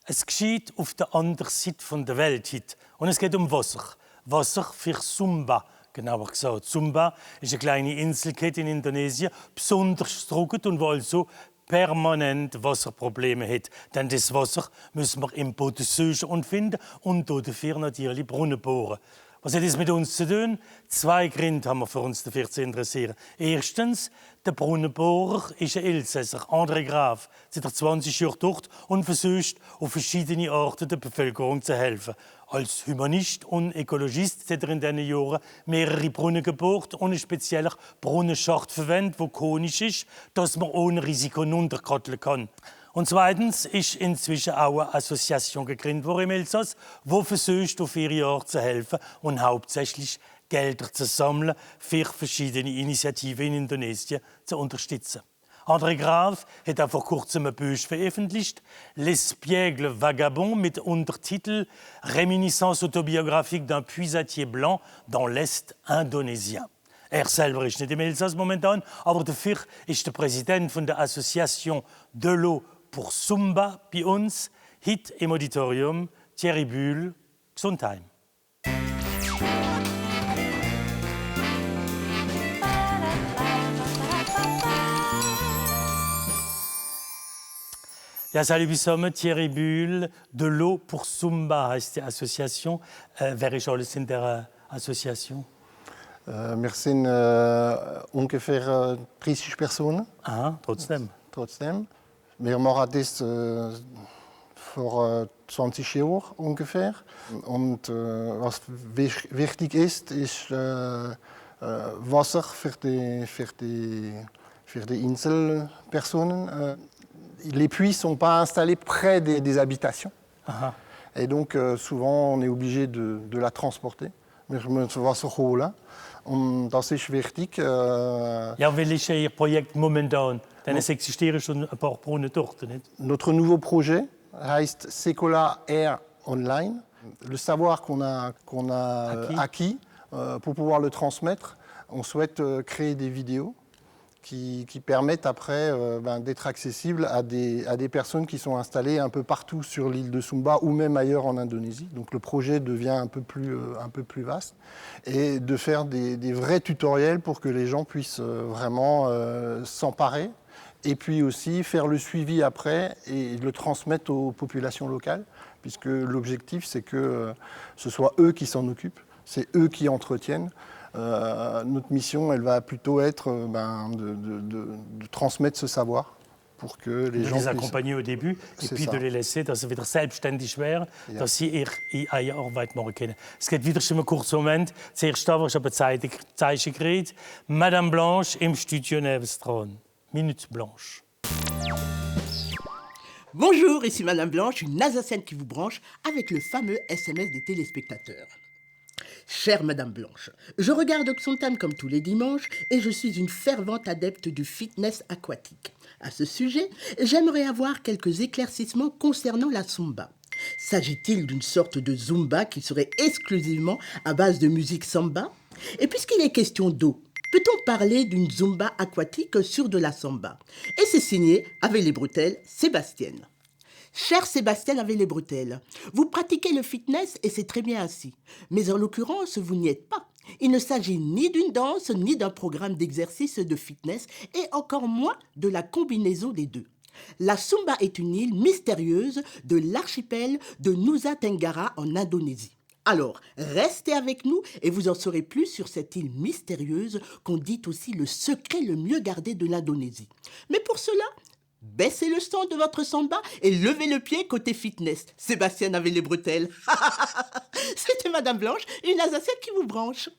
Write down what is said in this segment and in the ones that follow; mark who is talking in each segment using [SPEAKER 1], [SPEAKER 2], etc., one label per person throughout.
[SPEAKER 1] Es geschieht auf der anderen Seite von der Welt heute. Und es geht um Wasser. Wasser für Sumba, genauer gesagt. Sumba ist eine kleine Inselkette in Indonesien, besonders trocken und wo also permanent Wasserprobleme hat. Denn das Wasser müssen wir im Boden suchen und finden und dafür natürlich Brunnen bohren. Was hat das mit uns zu tun? 2 Gründe haben wir für uns dafür zu interessieren. Erstens, der Brunnenbohrer ist ein Elsässer, André Graf, seit 20 Jahren dort und versucht, auf verschiedene Arten der Bevölkerung zu helfen. Als Humanist und Ökologist hat er in diesen Jahren mehrere Brunnen gebohrt und einen speziellen Brunnenschacht verwendet, der konisch ist, dass man ohne Risiko runterkatteln kann. Und zweitens ist inzwischen auch eine Assoziation gegründet worden im Elsass, die versucht, auf ihre Art zu helfen und hauptsächlich Gelder zu sammeln, für verschiedene Initiativen in Indonesien zu unterstützen. André Graf hat auch vor kurzem ein Buch veröffentlicht, L'Espiègle Vagabond, mit Untertitel Réminiscence autobiographique d'un puisatier blanc dans l'Est indonésien. Er selber ist nicht im Elsass momentan, aber dafür ist der Präsident von der Association de l'eau pour Sumba bei uns, heute im Auditorium, Thierry Bühl, Gesundheit. Ja, salut zusammen, Thierry Bühl, de l'eau pour Sumba heißt die Association. Wer ist alles in der Association?
[SPEAKER 2] Wir sind ungefähr 30 Personen.
[SPEAKER 1] Aha, trotzdem.
[SPEAKER 2] Wir machen das vor 20 Jahren ungefähr. Und was wichtig ist, ist Wasser für die Inselpersonen. Les puits ne sont pas installés près des habitations.
[SPEAKER 1] Aha.
[SPEAKER 2] Et donc souvent on est obligé de la transporter. Wir müssen Wasser holen. Und das ist wichtig.
[SPEAKER 1] Ja, weil ist Ihr Projekt momentan? Denn es existieren schon ein paar Brunnen dort, nicht?
[SPEAKER 2] Notre nouveau projet heißt Sekolah Air Online. Le savoir qu'on a acquis pour pouvoir le transmettre, on souhaite créer des vidéos qui permettent après d'être accessibles à des personnes qui sont installées un peu partout sur l'île de Sumba ou même ailleurs en Indonésie. Donc le projet devient un peu plus vaste et de faire des vrais tutoriels pour que les gens puissent vraiment s'emparer et puis aussi faire le suivi après et le transmettre aux populations locales, puisque l'objectif c'est que ce soit eux qui s'en occupent, c'est eux qui entretiennent. Notre mission, elle va plutôt être de transmettre ce savoir pour que les gens
[SPEAKER 1] les accompagner au début et puis de les laisser, dass sie wieder selbstständig werden, dass sie ihre Arbeit machen können. Es geht wieder schon einen kurzen Moment. Zuerst da, wo ich aber Zeichen geredet. Madame Blanche im Studio Nevenstron. Minute Blanche.
[SPEAKER 3] Bonjour, ici Madame Blanche, une Alsacienne qui vous branche avec le fameux SMS des téléspectateurs. Chère Madame Blanche, je regarde Oxontam comme tous les dimanches et je suis une fervente adepte du fitness aquatique. À ce sujet, j'aimerais avoir quelques éclaircissements concernant la Sumba. S'agit-il d'une sorte de Zumba qui serait exclusivement à base de musique samba? Et puisqu'il est question d'eau, peut-on parler d'une Zumba aquatique sur de la samba? Et c'est signé, avec les bretelles, Sébastienne. Cher Sébastien avec les bretelles, vous pratiquez le fitness et c'est très bien ainsi. Mais en l'occurrence, vous n'y êtes pas. Il ne s'agit ni d'une danse, ni d'un programme d'exercice de fitness, et encore moins de la combinaison des deux. La Sumba est une île mystérieuse de l'archipel de Nusa Tenggara en Indonésie. Alors, restez avec nous et vous en saurez plus sur cette île mystérieuse qu'on dit aussi le secret le mieux gardé de l'Indonésie. Mais pour cela, baissez le son de votre samba et levez le pied côté fitness. Sébastien avait les bretelles. C'était Madame Blanche, une Alsacienne qui vous branche.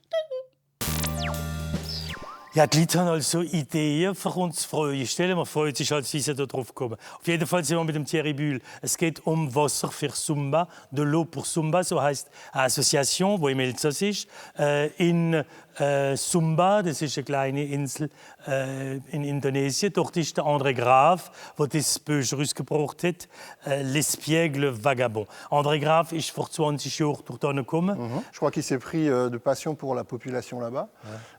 [SPEAKER 1] Ja, die Leute haben also Ideen für uns zu freuen. Stellen wir vor, jetzt ist halt sie da drauf gekommen. Auf jeden Fall sind wir mit dem Thierry Bühl. Es geht um Wasser für Sumba, de l'eau pour Sumba, so heißt eine Association, die im Elsass ist. In Sumba, das ist eine kleine Insel in Indonesien. Dort ist der André Graf, der das Buch rausgebracht hat, L'Espiègle Vagabond. André Graf ist vor 20 Jahren dort gekommen.
[SPEAKER 2] Je crois qu'il s'est pris de passion pour la population là-bas.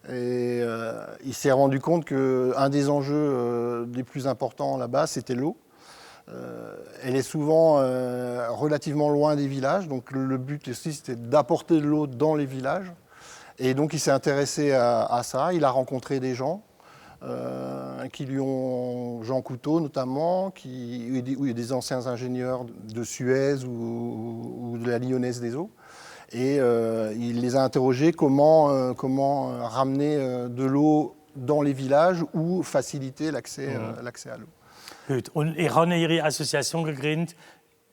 [SPEAKER 2] Et il s'est rendu compte qu'un des enjeux les plus importants là-bas, c'était l'eau. Elle est souvent relativement loin des villages, donc le but aussi c'était d'apporter de l'eau dans les villages. Et donc il s'est intéressé à ça, il a rencontré des gens qui lui ont, Jean Couteau notamment, des anciens ingénieurs de Suez ou de la Lyonnaise des Eaux. Et il les a interrogés comment ramener de l'eau dans les villages ou faciliter l'accès à l'eau.
[SPEAKER 1] Gut. Und ich habe Ihre Association gegründet,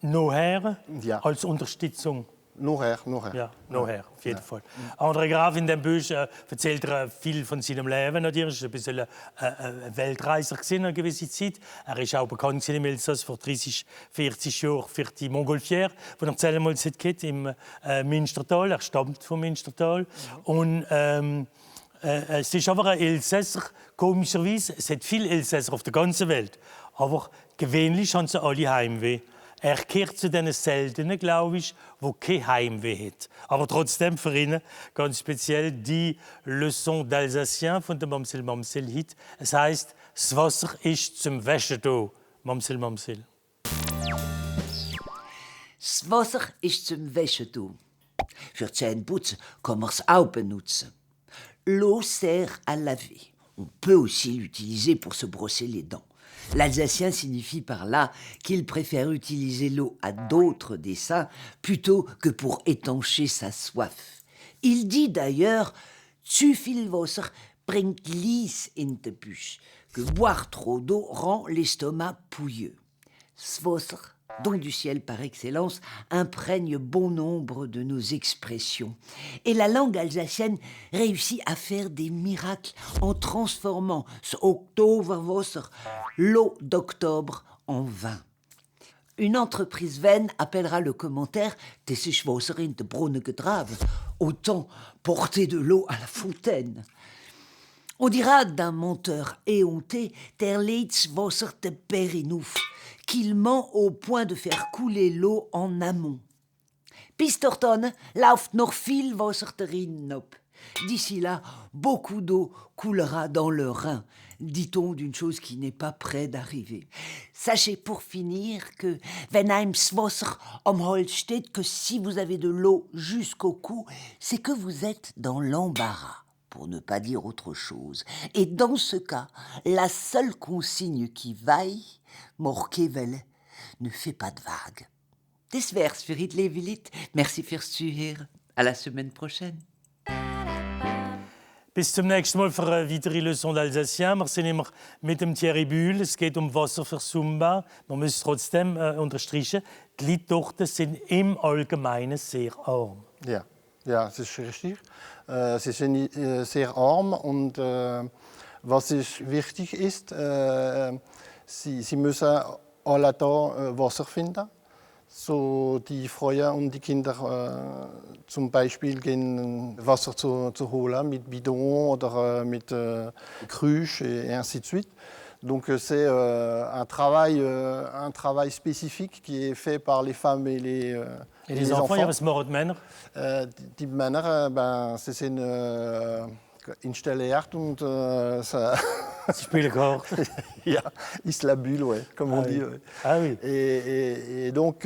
[SPEAKER 1] Noher,
[SPEAKER 2] Ja.
[SPEAKER 1] als Unterstützung.
[SPEAKER 2] Noher.
[SPEAKER 1] Ja, Noher, auf jeden Fall. André Graf in dem Buch erzählt viel von seinem Leben. Natürlich. Er war ein bisschen ein Weltreiser in einer gewissen Zeit. Er ist auch bekannt im Elsass vor 30, 40 Jahren für die Montgolfière, die er zuerst im Münstertal. Er stammt vom Münstertal. Und es ist aber ein Elsässer, komischerweise. Es hat viele Elsässer auf der ganzen Welt. Aber gewöhnlich haben sie alle Heimweh. Er gehört zu den Seltenen, glaube ich, die kein Heimweh hat. Aber trotzdem für ihn ganz speziell die Leçon d'Alsacien von der Mamsell Mamsell Hit. Es heisst, das Wasser ist zum Wäschen da, Mamsell Mamsell.
[SPEAKER 4] Das Wasser ist zum Wäschen da. Für die Zähneputzen kann man es auch benutzen. L'eau sert à laver. On peut aussi l'utiliser pour se brosser les dents. L'alsacien signifie par là qu'il préfère utiliser l'eau à d'autres desseins plutôt que pour étancher sa soif. Il dit d'ailleurs « Zu viel Wasser bringt Lies in de Busch » que boire trop d'eau rend l'estomac pouilleux. Ce Wasser, don du ciel par excellence, imprègne bon nombre de nos expressions. Et la langue alsacienne réussit à faire des miracles en transformant ce Oktoberwasser, l'eau d'octobre, en vin. Une entreprise vaine appellera le commentaire « Das ist Wasser in de Brunnen getragen », autant porter de l'eau à la fontaine. On dira d'un menteur éhonté « Der leidts Wasser de Berinuf », qu'il ment au point de faire couler l'eau en amont. Bis dorthin läuft noch viel Wasser der Rhin ab. D'ici là, beaucoup d'eau coulera dans le Rhin, dit-on d'une chose qui n'est pas près d'arriver. Sachez pour finir que wenn einem das Wasser am Hals steht, que si vous avez de l'eau jusqu'au cou, c'est que vous êtes dans l'embarras, pour ne pas dire autre chose. Et dans ce cas, la seule consigne qui vaille, Morkewelle, ne fait pas de vagues. Das wär's für heute, liebe Leute. Merci fürs Zuhören. À la semaine prochaine.
[SPEAKER 1] Bis zum nächsten Mal für eine weitere Leçon d'Alsacien. Wir sind immer mit dem Thierry Bühl. Es geht um Wasser für Sumba. Man muss trotzdem unterstreichen, die Leute dort sind im Allgemeinen sehr arm.
[SPEAKER 2] Ja, das ist richtig. Sie sind sehr arm und was wichtig ist, sie müssen alle Tage Wasser finden. So die Frauen und die Kinder zum Beispiel gehen Wasser zu holen mit Bidon oder mit Cruche et ainsi de suite. Donc c'est un travail spécifique qui est fait par les femmes et les
[SPEAKER 1] enfants. Ja, was machen die Männer?
[SPEAKER 2] Die Männer, sie sind installiert und ça...
[SPEAKER 1] Sie spielen Karten.
[SPEAKER 2] Ja, ils se la bulle, ouais, comme on dit. Ouais.
[SPEAKER 1] Ah oui.
[SPEAKER 2] Et donc,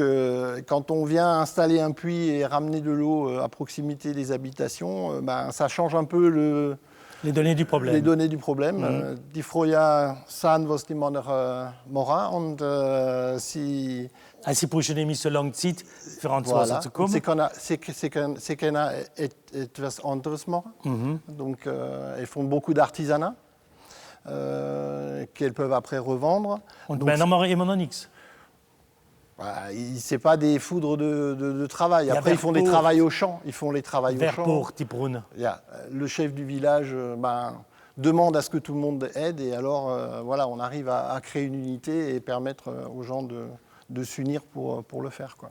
[SPEAKER 2] quand on vient installer un puits et ramener de l'eau à proximité des habitations, ça change un peu
[SPEAKER 1] les données du problème.
[SPEAKER 2] Les données du problème. Die Früher sahen, was die Männer machen und sie...
[SPEAKER 1] Sie brauchen nämlich so lange Zeit, für ans Wasser zu kommen.
[SPEAKER 2] Sie können etwas anderes machen. Donc, elles font beaucoup d'artisanat. Qu'elles peuvent après revendre.
[SPEAKER 1] Und Männer machen immer noch nichts.
[SPEAKER 2] Ce n'est pas des foudres de travail. Après, ils font des travails au champ. Ils font les travails au champ.
[SPEAKER 1] Die Brunnen.
[SPEAKER 2] Le chef du village demande à ce que tout le monde aide. Et alors, on arrive à créer une unité et permettre aux gens de s'unir pour le faire, quoi.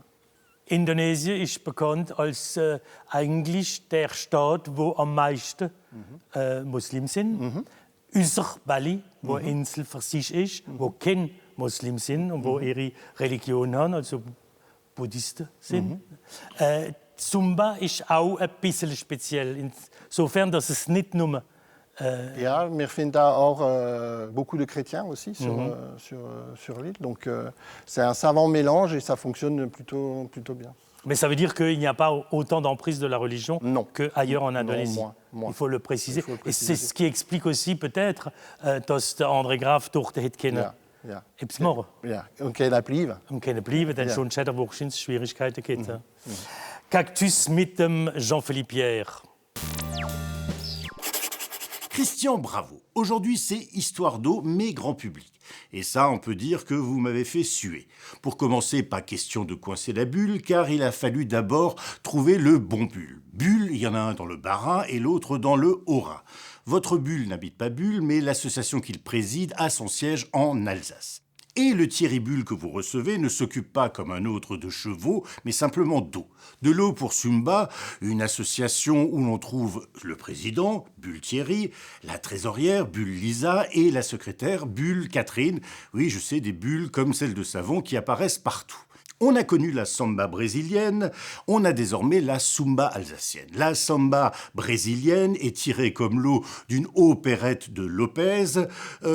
[SPEAKER 1] Indonesien ist bekannt als eigentlich der Staat, wo am meisten Muslimen sind. Unser Bali, wo eine Insel für sich ist, wo keine Muslimen sind und wo ihre Religion haben, also Buddhisten sind. Sumba ist auch ein bisschen speziell, insofern, dass es nicht nur
[SPEAKER 2] Ja, wir finden da auch beaucoup de chrétiens aussi sur l'île. Donc c'est un savant mélange et ça fonctionne plutôt bien.
[SPEAKER 1] Mais ça veut dire qu'il n'y a pas autant d'emprise de la religion qu'ailleurs en Indonésie.
[SPEAKER 2] Non, moins.
[SPEAKER 1] Il faut le préciser. Et c'est ce qui explique aussi peut-être dass der André Graaf dort het kennen.
[SPEAKER 2] Ja.
[SPEAKER 1] Eps morgen.
[SPEAKER 2] Ja, und keine Blieben.
[SPEAKER 1] Kunnen blijven, dan zo'n Chatterbourgins Schwierigkeiten gibt. Cactus mit dem Jean-Philippe Pierre.
[SPEAKER 5] Christian Bravo. Aujourd'hui, c'est Histoire d'eau, mais grand public. Et ça, on peut dire que vous m'avez fait suer. Pour commencer, pas question de coincer la bulle, car il a fallu d'abord trouver le bon bulle. Bulle, il y en a un dans le Bas-Rhin et l'autre dans le Haut-Rhin. Votre bulle n'habite pas Bulle, mais l'association qu'il préside a son siège en Alsace. Et le Thierry Bulle que vous recevez ne s'occupe pas comme un autre de chevaux, mais simplement d'eau. De l'eau pour Sumba, une association où l'on trouve le président, Bulle Thierry, la trésorière, Bulle Lisa, et la secrétaire, Bulle Catherine. Oui, je sais, des bulles comme celles de savon qui apparaissent partout. On a connu la samba brésilienne, on a désormais la sumba alsacienne. La samba brésilienne est tirée comme l'eau d'une opérette de Lopez.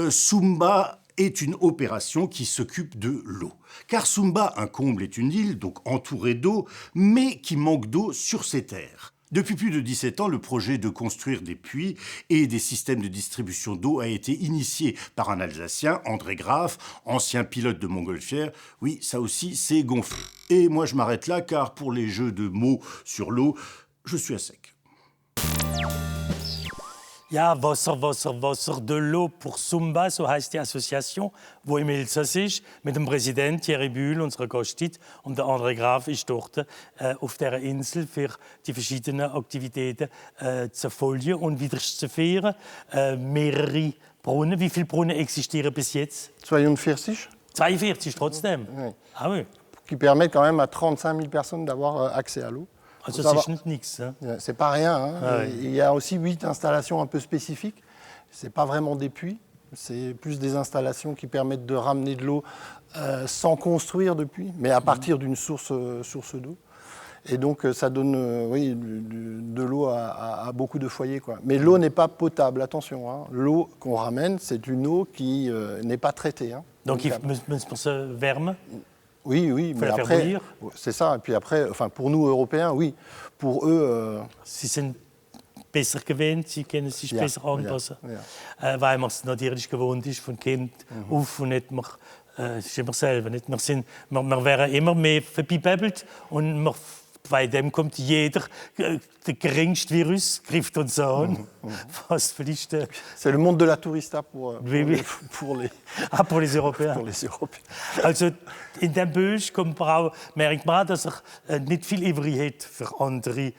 [SPEAKER 5] Sumba est une opération qui s'occupe de l'eau. Car Sumba, un comble, est une île, donc entourée d'eau, mais qui manque d'eau sur ses terres. Depuis plus de 17 ans, le projet de construire des puits et des systèmes de distribution d'eau a été initié par un Alsacien, André Graaf, ancien pilote de montgolfière. Oui, ça aussi, c'est gonflé. Et moi, je m'arrête là, car pour les jeux de mots sur l'eau, je suis à sec.
[SPEAKER 1] Ja, Wasser, Wasser, Wasser, de l'eau pour Sumba, so heißt die Association, wo im Elsass ist, mit dem Präsident Thierry Bulle, unserer Gaststätte, und der André Graaf ist dort auf dieser Insel für die verschiedenen Aktivitäten zu folgen und wieder zu führen. Mehrere Brunnen. Wie viele Brunnen existieren bis jetzt?
[SPEAKER 2] 42.
[SPEAKER 1] 42 trotzdem?
[SPEAKER 2] Oui.
[SPEAKER 1] Ah oui.
[SPEAKER 2] Qui permettent quand même à 35 000 personnes d'avoir accès à l'eau.
[SPEAKER 1] Also das ist nicht nichts. Hein?
[SPEAKER 2] C'est pas rien. Hein.
[SPEAKER 1] Ah oui.
[SPEAKER 2] Il y a aussi 8 installations un peu spécifiques. C'est pas vraiment des puits, c'est plus des installations qui permettent de ramener de l'eau sans construire de puits, mais à partir d'une source d'eau. Et donc ça donne de l'eau à beaucoup de foyers, quoi. Mais l'eau n'est pas potable, attention. Hein. L'eau qu'on ramène, c'est une eau qui n'est pas traitée. Hein.
[SPEAKER 1] Donc il faut se wärmen.
[SPEAKER 2] Oui, mais
[SPEAKER 1] la faire
[SPEAKER 2] après,
[SPEAKER 1] bouillir.
[SPEAKER 2] c'est ça. Et puis après, enfin, pour nous Européens, oui. Pour eux,
[SPEAKER 1] Sie sind besser gewöhnt, sie können sich
[SPEAKER 2] Ja,
[SPEAKER 1] besser anpassen.
[SPEAKER 2] ja.
[SPEAKER 1] Weil man es natürlich gewohnt ist, von Kind auf und nicht mehr, es ist immer selber. Nicht? Wir werden immer mehr verbibbelt und bei dem kommt jeder, der geringste Virus trifft uns an. Was vielleicht,
[SPEAKER 2] c'est le monde de la tourista pour
[SPEAKER 1] Oui. Pour les Européens.
[SPEAKER 2] pour les Européens.
[SPEAKER 1] Also in dem Busch merkt man auch, dass nicht viel übrig hat für andere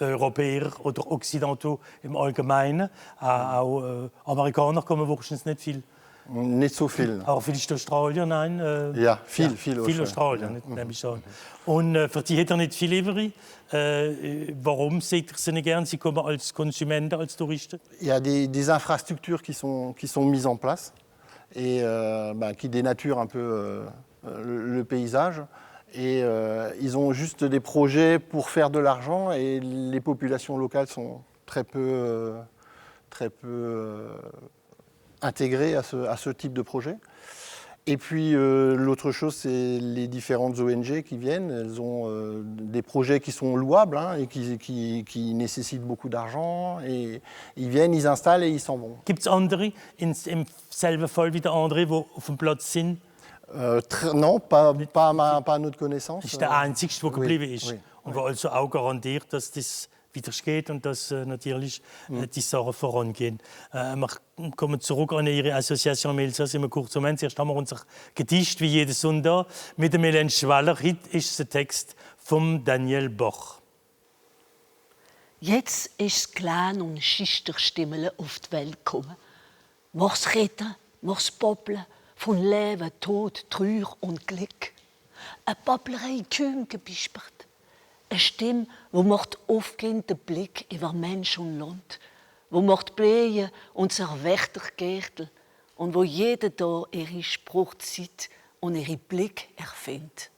[SPEAKER 1] Europäer oder Occidentaux im Allgemeinen. Auch Amerikaner kommen wahrscheinlich nicht viel.
[SPEAKER 2] Nicht so viel.
[SPEAKER 1] Auch vielleicht Australier, nein.
[SPEAKER 2] Ja, viel
[SPEAKER 1] Viel
[SPEAKER 2] Australien.
[SPEAKER 1] Australier, nehme ich an. Und für die hat er nicht viel übrig. Warum seht ihr sie nicht gern? Sie kommen als Konsumenten, als Touristen.
[SPEAKER 2] Il y a des infrastructures qui sont mises en place et qui dénaturent un peu le paysage. Et ils ont juste des projets pour faire de l'argent et les populations locales sont très peu intégrées à ce type de projet. Et puis l'autre chose, c'est les différentes ONG qui viennent. Elles ont des projets qui sont louables et qui nécessitent beaucoup d'argent. Et ils viennent, ils installent et ils s'en vont.
[SPEAKER 1] Gibt es andere im selben Fall wie der andere, die auf dem Platz sind?
[SPEAKER 2] Non, pas à notre connaissance.
[SPEAKER 1] Das ist der einzige, der geblieben ist.
[SPEAKER 2] oui.
[SPEAKER 1] Und der also auch garantiert, dass das wieder geht und dass natürlich die Sachen vorangehen. Wir kommen zurück an Ihre Association im Elsass im kurzen Moment. Zuerst haben wir unser Gedicht, wie jeden Sonntag, mit dem Hélène Schwaller. Heute ist der Text von Daniel Boch.
[SPEAKER 6] Jetzt ist klein und Schisterstimmel auf die Welt gekommen. Mach's retten, mach's poppeln, von Leben, Tod, Trauer und Glück. Eine Popplerei kühn gebispert. Eine Stimme, die macht aufgehen den Blick über Mensch und Land, wo macht blähen unser Wächtergärtel und wo jeder da ihre Spruchzeit und ihre Blick erfindet.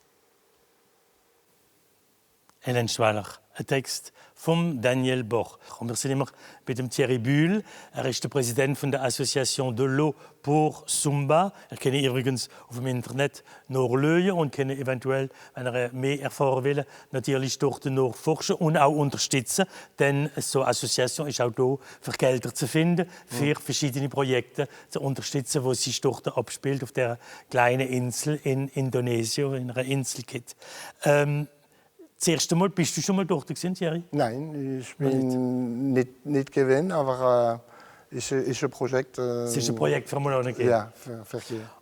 [SPEAKER 1] Hélène Schwaller, ein Text von Daniel Boch. Und wir sind immer mit dem Thierry Bühl. Ist der Präsident von der Association de l'eau pour Sumba. Kann übrigens auf dem Internet nachschauen und kann eventuell, wenn mehr erfahren will, natürlich dort nachforschen und auch unterstützen. Denn so eine Association ist auch da, für Gelder zu finden, für verschiedene Projekte zu unterstützen, die sich dort abspielt, auf der kleinen Insel in Indonesien, in einer Inselkette. Das erste Mal, bist du schon mal dort gewesen, Thierry?
[SPEAKER 2] Nein, ich bin nicht gewesen, aber ist ein Projekt.
[SPEAKER 1] Es ist ein Projekt für mal gehen.
[SPEAKER 2] Ja, für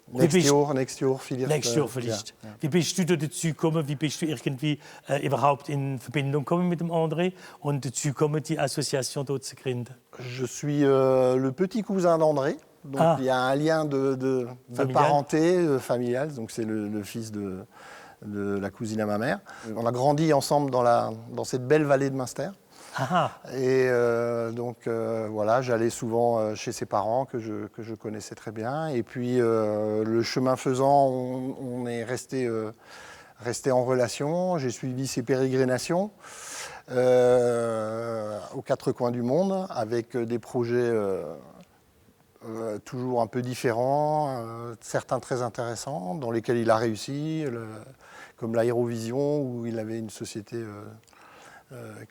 [SPEAKER 2] nächstes Jahr vielleicht.
[SPEAKER 1] Nächstes Jahr vielleicht. Ja. Wie bist du dazu gekommen? Wie bist du irgendwie überhaupt in Verbindung gekommen mit dem André und dazu gekommen, die Association dort zu gründen?
[SPEAKER 2] Je suis le petit cousin d'André. Donc il y a un lien de parenté familiale. Donc c'est le fils de la cousine à ma mère. On a grandi ensemble dans cette belle vallée de Münster. Et donc voilà, j'allais souvent chez ses parents que je connaissais très bien. Et puis le chemin faisant, on est resté en relation. J'ai suivi ses pérégrinations aux quatre coins du monde avec des projets toujours un peu différents, certains très intéressants, dans lesquels il a réussi, comme l'Aérovision, où il avait une société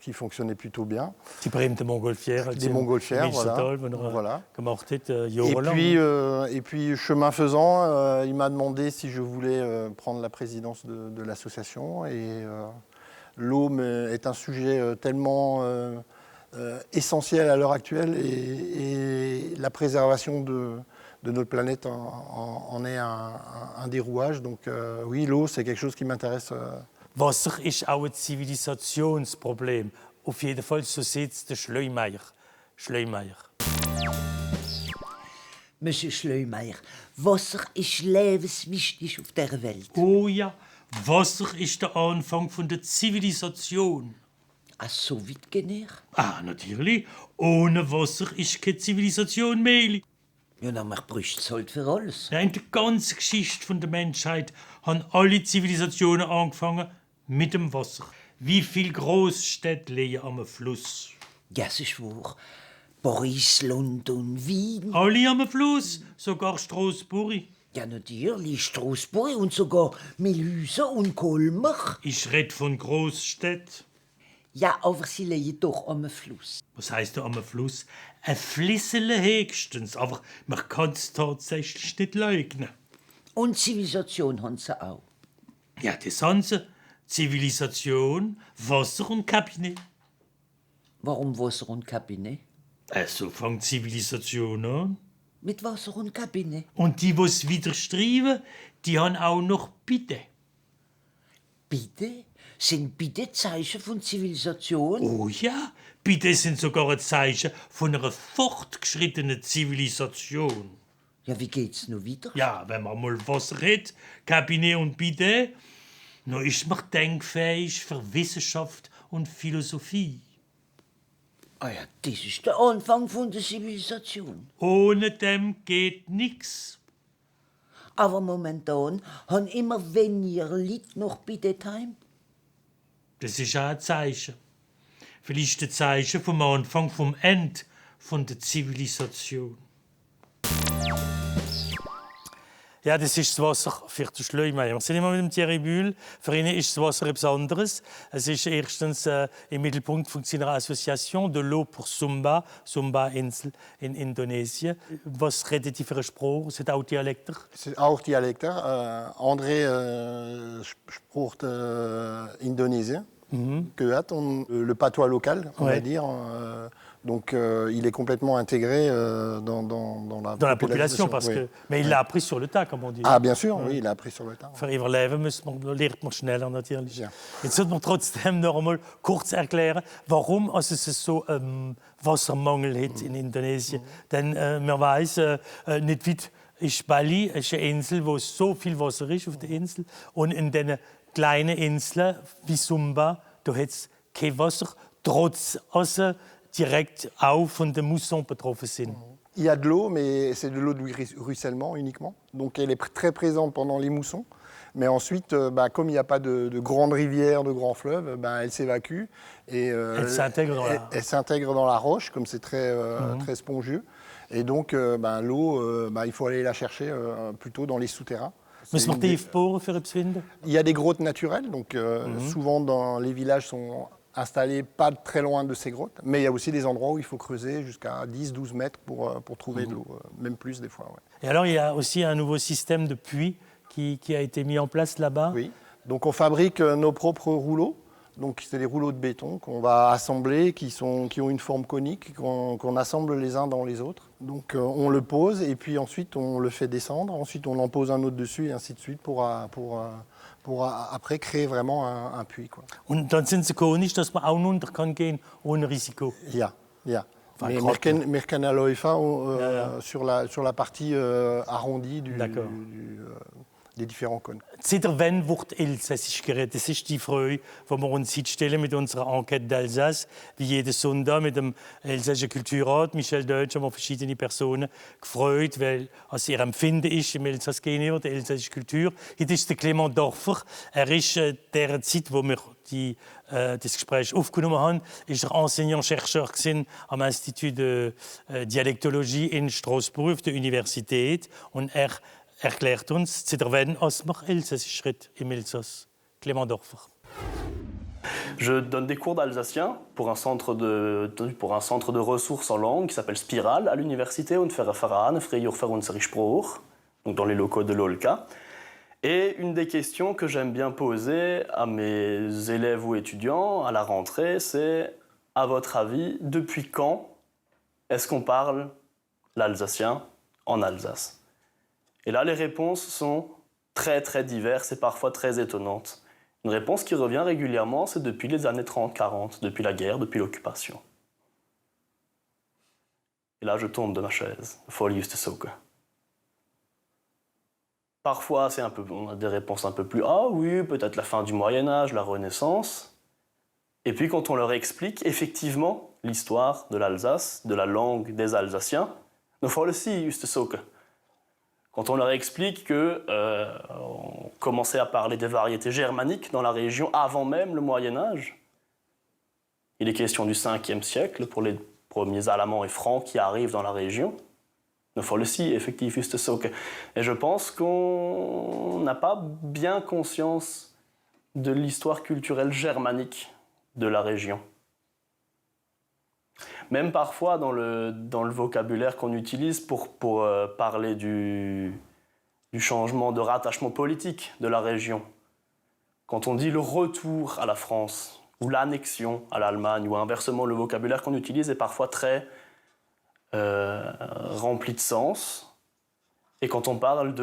[SPEAKER 2] qui fonctionnait plutôt bien.
[SPEAKER 1] Die berühmte Montgolfière.
[SPEAKER 2] Des Montgolfières,
[SPEAKER 1] voilà.
[SPEAKER 2] Et puis, chemin faisant, il m'a demandé si je voulais prendre la présidence de l'association. Et l'eau est un sujet tellement essentiel à l'heure actuelle et la préservation de notre planète en est un des rouages. Donc oui, l'eau, c'est quelque chose qui m'intéresse.
[SPEAKER 1] Wasser ist auch ein Zivilisationsproblem. Auf jeden Fall, so sieht der Schleumeier.
[SPEAKER 4] Monsieur Schleumeyer, Wasser ist lebenswichtig auf der Welt.
[SPEAKER 1] Oh ja, Wasser ist der Anfang von der Zivilisation.
[SPEAKER 4] Ach, so weit gehen
[SPEAKER 1] natürlich. Ohne Wasser ist keine Zivilisation mehr.
[SPEAKER 4] Ja, dann man bräuchte es halt für alles.
[SPEAKER 1] Ja, in der ganzen Geschichte der Menschheit haben alle Zivilisationen angefangen mit dem Wasser. Wie viele Großstädte liegen am Fluss?
[SPEAKER 4] Ja, es ist wahr. Paris, London, Wien.
[SPEAKER 1] Alle am Fluss, sogar Straßburg.
[SPEAKER 4] Ja, natürlich, Straßburg und sogar Mühlhausen und Colmar.
[SPEAKER 1] Ich rede von Großstädten.
[SPEAKER 4] Ja, aber sie liegen doch am Fluss.
[SPEAKER 1] Was heisst da am Fluss? Ein Flissele höchstens, aber man kann es tatsächlich nicht leugnen.
[SPEAKER 4] Und Zivilisation haben sie auch.
[SPEAKER 1] Ja, das haben sie. Zivilisation, Wasser und Kabinett.
[SPEAKER 4] Warum Wasser und Kabinett?
[SPEAKER 1] So fängt Zivilisation an.
[SPEAKER 4] Mit Wasser und Kabinett.
[SPEAKER 1] Und die es widerstreben, die haben auch noch Bitte.
[SPEAKER 4] Bitte? Sind Bitte Zeichen von Zivilisation?
[SPEAKER 1] Oh ja, Bitte sind sogar ein Zeichen von einer fortgeschrittenen Zivilisation.
[SPEAKER 4] Ja, wie geht's noch weiter?
[SPEAKER 1] Ja, wenn man mal Wasser hat, Kabinett und Bitte, dann ist man denkfähig für Wissenschaft und Philosophie.
[SPEAKER 4] Ah ja, das ist der Anfang von der Zivilisation.
[SPEAKER 1] Ohne dem geht nix.
[SPEAKER 4] Aber momentan haben immer weniger Leute noch Bitte-Time.
[SPEAKER 1] Das ist auch ein Zeichen. Vielleicht ein Zeichen vom Anfang, vom Ende von der Zivilisation. Ja, das ist das Wasser für den Schleumeier. Wir sind immer mit dem Thierry Bühl. Für ihn ist das Wasser etwas anderes. Es ist erstens im Mittelpunkt von seiner Association de l'eau pour Sumba, Sumba-Insel in Indonesien. Was redet die für einen Spruch? Sind auch Dialekter?
[SPEAKER 2] C'est auch Dialekter. André spricht indonésien, gehört, le patois local, on va dire. Donc il est complètement intégré dans la
[SPEAKER 1] population. Parce
[SPEAKER 2] oui.
[SPEAKER 1] que, mais il l'a appris sur le tas, comme on dit.
[SPEAKER 2] Ah, bien sûr, oui, il a appris sur le tas.
[SPEAKER 1] Für Überleben lernt man schneller natürlich. Ja. Jetzt sollte man trotzdem noch einmal kurz erklären, warum es so Wassermangel hat in Indonesien. Denn man weiß, nicht weit ist Bali, ist eine Insel, wo so viel Wasser ist auf der Insel. Und in diesen kleinen Inseln wie Sumba, da hat es kein Wasser, trotz also direkt auch von den Moussons betroffen sind.
[SPEAKER 2] Il y a de l'eau, mais c'est de l'eau de ruissellement uniquement. Donc elle est très présente pendant les moussons. Mais ensuite, comme il n'y a pas de grandes rivières, de grands fleuves, elle s'évacue et
[SPEAKER 1] Elle
[SPEAKER 2] s'intègre dans la roche, comme c'est très, très spongieux. Et donc, l'eau, il faut aller la chercher plutôt dans les souterrains.
[SPEAKER 1] Muss man tief bohren für etwas finden?
[SPEAKER 2] Il y a des grottes naturelles, donc souvent dans les villages sont installés pas très loin de ces grottes, mais il y a aussi des endroits où il faut creuser jusqu'à 10-12 mètres pour trouver de l'eau, même plus des fois. Ouais.
[SPEAKER 1] Et alors, il y a aussi un nouveau système de puits qui a été mis en place là-bas.
[SPEAKER 2] Oui, donc on fabrique nos propres rouleaux. Donc c'est des rouleaux de béton qu'on va assembler, qui ont une forme conique, qu'on assemble les uns dans les autres. Donc on le pose et puis ensuite on le fait descendre. Ensuite on en pose un autre dessus et ainsi de suite pour après créer vraiment un puits, quoi.
[SPEAKER 1] Und dann sind sie konisch, dass man auch runter kann gehen ohne Risiko.
[SPEAKER 2] Ja.
[SPEAKER 1] Enfin,
[SPEAKER 2] Mais Merkenaloifa, sur la partie arrondie des différents cônes.
[SPEAKER 1] Seit wann wird Elsässisch geredet? Das ist die Frage, die wir uns heute stellen mit unserer Enquête d'Alsace. Wie jeden Sonntag mit dem Elsässischen Kulturrat, Michel Deutsch, haben wir verschiedene Personen gefreut, weil es ihr Empfinden ist im Elsass gegenüber der elsässischen Kultur. Heute ist der Clément Dorfer. Er ist der Zeit, wo wir das Gespräch aufgenommen haben, ist er Enseignant-Chercheur am Institut de Dialektologie in Straßburg auf der Universität. Und er erklärt uns, seit wann wir Elsässisch reden im Elsass. Clément Dorfer.
[SPEAKER 7] Je donne des cours d'alsacien pour un centre de ressources en langue qui s'appelle Spiral à l'université Unferverein Freiur für unsere Spruch, donc dans les locaux de l'OLCA. Et une des questions que j'aime bien poser à mes élèves ou étudiants à la rentrée, c'est, à votre avis, depuis quand est-ce qu'on parle l'alsacien en Alsace? Et là, les réponses sont très très diverses et parfois très étonnantes. Une réponse qui revient régulièrement, c'est depuis les années 30-40, depuis la guerre, depuis l'occupation. Et là, je tombe de ma chaise. Voll Juste Soke. Parfois, on a des réponses un peu plus « Ah oui, peut-être la fin du Moyen-Âge, la Renaissance ». Et puis, quand on leur explique effectivement l'histoire de l'Alsace, de la langue des Alsaciens, « Voll Juste Soke ». Quand on leur explique qu'on commençait à parler des variétés germaniques dans la région avant même le Moyen-Âge, il est question du 5e siècle pour les premiers Alamans et Francs qui arrivent dans la région. Effectivement, juste ça. Et je pense qu'on n'a pas bien conscience de l'histoire culturelle germanique de la région. Même parfois dans le vocabulaire qu'on utilise pour parler du changement de rattachement politique de la région. Quand on dit le retour à la France ou l'annexion à l'Allemagne ou inversement, le vocabulaire qu'on utilise est parfois très rempli de sens. Et quand on parle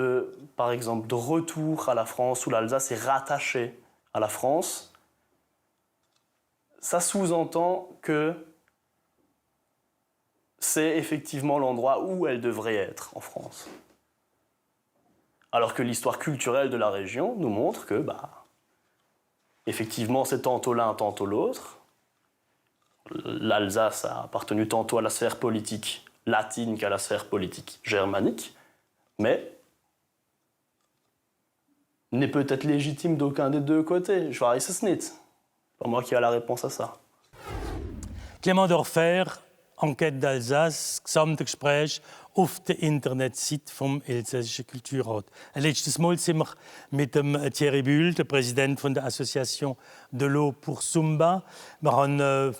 [SPEAKER 7] par exemple, de retour à la France où l'Alsace est rattachée à la France, ça sous-entend que c'est effectivement l'endroit où elle devrait être en France. Alors que l'histoire culturelle de la région nous montre que, effectivement, c'est tantôt l'un, tantôt l'autre. L'Alsace a appartenu tantôt à la sphère politique latine qu'à la sphère politique germanique, mais n'est peut-être légitime d'aucun des deux côtés. Je weiß es nicht. C'est pas moi qui a la réponse à ça.
[SPEAKER 1] Clément Dorfer, Enquête d'Alsace, gesamte Gespräch auf der Internetseite vom Elsässischen Kulturrat. Letztes Mal sind wir mit dem Thierry Bull, der Präsident von der Association de l'eau pour Sumba. Wir haben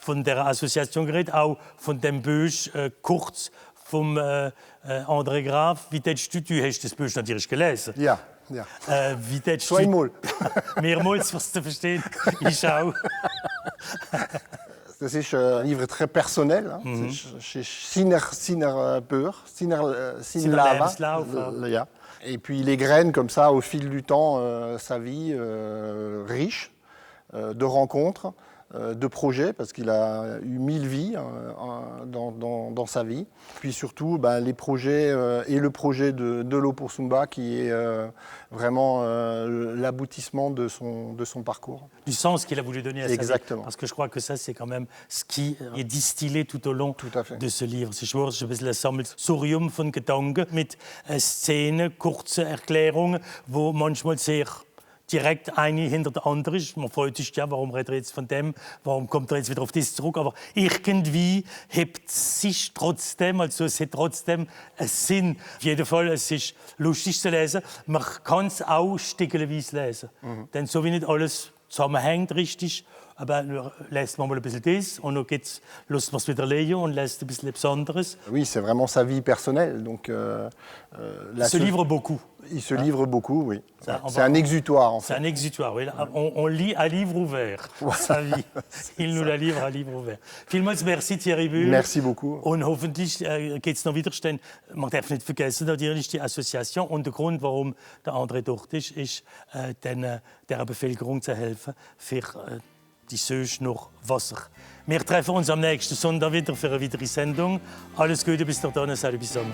[SPEAKER 1] von der Association geredet, auch von dem Buch kurz vom André Graf. Wie tätst du hast das Buch natürlich gelesen?
[SPEAKER 2] Ja.
[SPEAKER 1] Wie tätst du?
[SPEAKER 2] Zweimal.
[SPEAKER 1] Mehrmals, was zu verstehen. Ich auch.
[SPEAKER 2] Das ist ein livre très personnel. C'est Sinnerlava. Et puis il égrène comme ça au fil du temps sa vie riche de rencontres, de projets, parce qu'il a eu 1000 vies dans sa vie. Puis surtout, les projets et le projet de l'eau pour Sumba, qui est vraiment l'aboutissement de son parcours.
[SPEAKER 1] Du sens qu'il a voulu donner à sa vie.
[SPEAKER 2] Exactement.
[SPEAKER 1] Parce que je crois que ça, c'est quand même ce qui est distillé tout au long de ce livre. Es ist ein bisschen ein Sammelsurium von Gedanken mit Szenen, kurzen Erklärungen, wo manchmal sehr direkt eine hinter der anderen ist. Man freut sich ja, warum redet er jetzt von dem, warum kommt er jetzt wieder auf das zurück. Aber irgendwie hebt sich trotzdem, also es hat trotzdem einen Sinn. Auf jeden Fall, es ist lustig zu lesen. Man kann es auch stückchenweise lesen. Denn so wie nicht alles zusammenhängt richtig, aber lässt man mal ein bisschen das und dann lässt man es wieder liegen und lässt ein bisschen etwas anderes.
[SPEAKER 2] Oui, c'est vraiment sa vie personnelle. Donc,
[SPEAKER 1] il se livre beaucoup.
[SPEAKER 2] Il se livre beaucoup, oui. C'est un exutoire, en fait.
[SPEAKER 1] C'est un exutoire, oui. On lit à livre ouvert sa vie. Il nous la livre à livre ouvert. Vielmals merci Thierry Bühl.
[SPEAKER 2] Merci beaucoup.
[SPEAKER 1] Und hoffentlich geht es noch Widerstand. Man darf nicht vergessen, natürlich die Association und der Grund, warum der André dort ist der Bevölkerung zu helfen, für die Sösch nach Wasser. Wir treffen uns am nächsten Sonntag wieder für eine weitere Sendung. Alles Gute bis dahin, salut bis zusammen.